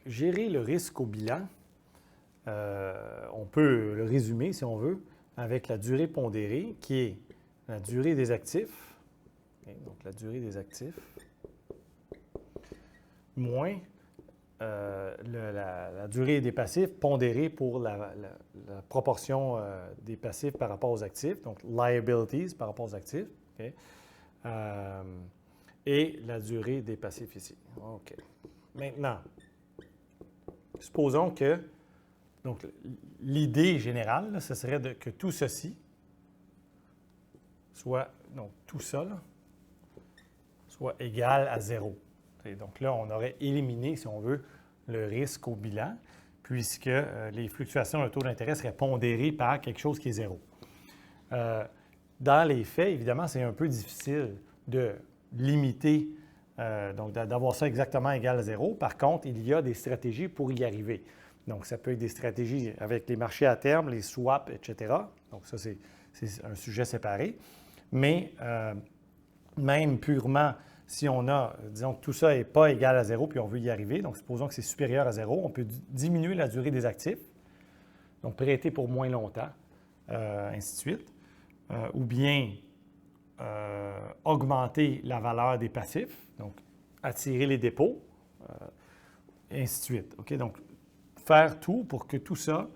gérer le risque au bilan, on peut le résumer, si on veut, avec la durée pondérée, qui est la durée des actifs, donc la durée des actifs, moins la durée des passifs pondérée pour la proportion des passifs par rapport aux actifs, donc liabilities par rapport aux actifs, okay? Et la durée des passifs ici. OK. Maintenant, supposons que donc l'idée générale, là, ce serait que tout ceci soit, donc tout ça, là, soit égal à 0. Et donc là, on aurait éliminé, si on veut, le risque au bilan, puisque les fluctuations de taux d'intérêt seraient pondérées par quelque chose qui est 0. Dans les faits, évidemment, c'est un peu difficile de limiter, donc d'avoir ça exactement égal à 0. Par contre, il y a des stratégies pour y arriver. Donc, ça peut être des stratégies avec les marchés à terme, les swaps, etc. Donc, ça, c'est un sujet séparé. Mais même purement, si on a, disons que tout ça n'est pas égal à 0 puis on veut y arriver, donc supposons que c'est supérieur à 0, on peut diminuer la durée des actifs, donc prêter pour moins longtemps, ainsi de suite, ou bien augmenter la valeur des passifs, donc attirer les dépôts, et ainsi de suite. OK? Donc, faire tout pour que tout ça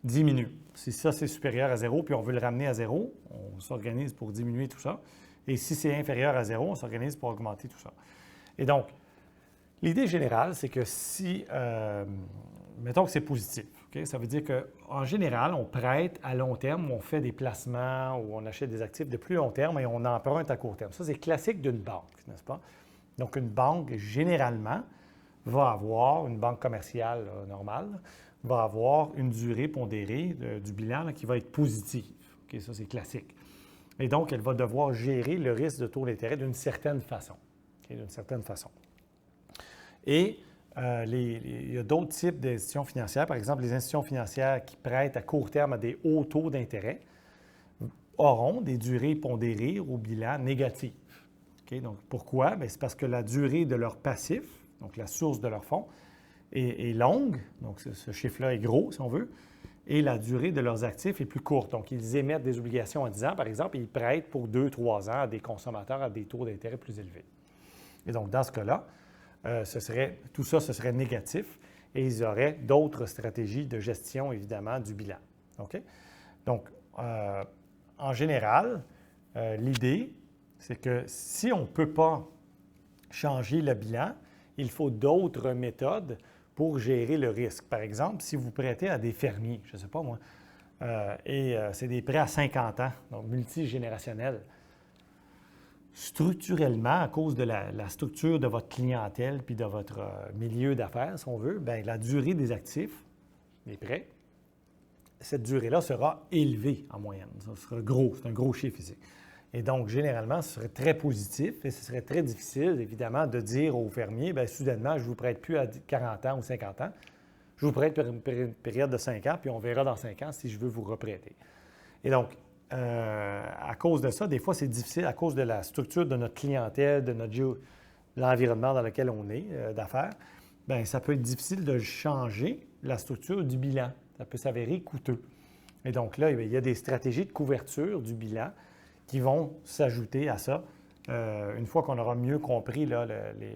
diminue. Si ça, c'est supérieur à 0, puis on veut le ramener à 0, on s'organise pour diminuer tout ça. Et si c'est inférieur à 0, on s'organise pour augmenter tout ça. Et donc, l'idée générale, c'est que si, mettons que c'est positif, okay? Ça veut dire qu'en général, on prête à long terme, on fait des placements ou on achète des actifs de plus long terme et on emprunte à court terme. Ça, c'est classique d'une banque, n'est-ce pas? Donc, une banque, généralement, va avoir, une banque commerciale là, normale, va avoir une durée pondérée du bilan là, qui va être positive. Okay? Ça, c'est classique. Et donc, elle va devoir gérer le risque de taux d'intérêt d'une certaine façon. Okay? D'une certaine façon. Et il y a d'autres types d'institutions financières. Par exemple, les institutions financières qui prêtent à court terme à des hauts taux d'intérêt auront des durées pondérées au bilan négatives. Okay? Donc, pourquoi? Bien, c'est parce que la durée de leur passif, donc la source de leur fonds, est longue, donc ce chiffre-là est gros, si on veut, et la durée de leurs actifs est plus courte. Donc, ils émettent des obligations à 10 ans, par exemple, et ils prêtent pour 2-3 ans à des consommateurs à des taux d'intérêt plus élevés. Et donc, dans ce cas-là, tout ça, ce serait négatif, et ils auraient d'autres stratégies de gestion, évidemment, du bilan. OK? Donc, en général, l'idée, c'est que si on ne peut pas changer le bilan, il faut d'autres méthodes pour gérer le risque. Par exemple, si vous prêtez à des fermiers, je ne sais pas moi, et c'est des prêts à 50 ans, donc multigénérationnels, structurellement, à cause de la structure de votre clientèle puis de votre milieu d'affaires, si on veut, bien, la durée des actifs, des prêts, cette durée-là sera élevée en moyenne. Ça sera gros, c'est un gros chiffre ici. Et donc, généralement, ce serait très positif et ce serait très difficile, évidemment, de dire aux fermiers, bien, soudainement, je ne vous prête plus à 40 ans ou 50 ans, je vous prête pour une période de 5 ans, puis on verra dans 5 ans si je veux vous reprêter. Et donc, à cause de ça, des fois, c'est difficile à cause de la structure de notre clientèle, de l'environnement dans lequel on est d'affaires. Bien, ça peut être difficile de changer la structure du bilan. Ça peut s'avérer coûteux. Et donc là, il y a des stratégies de couverture du bilan qui vont s'ajouter à ça une fois qu'on aura mieux compris là,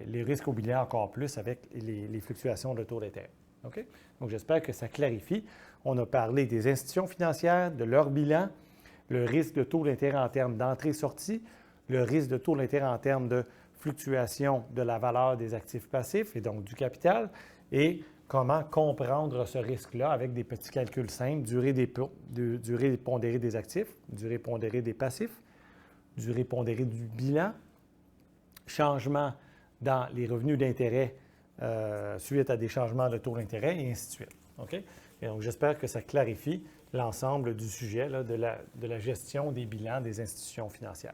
les risques au bilan encore plus avec les fluctuations de taux d'intérêt. OK? Donc, j'espère que ça clarifie. On a parlé des institutions financières, de leur bilan, le risque de taux d'intérêt en termes d'entrée-sortie, le risque de taux d'intérêt en termes de fluctuation de la valeur des actifs passifs et donc du capital, et comment comprendre ce risque-là avec des petits calculs simples, durée pondérée des actifs, durée pondérée des passifs, durée pondérée du bilan, changement dans les revenus d'intérêt suite à des changements de taux d'intérêt, et ainsi de suite. OK? Et donc, j'espère que ça clarifie l'ensemble du sujet là, de la gestion des bilans des institutions financières.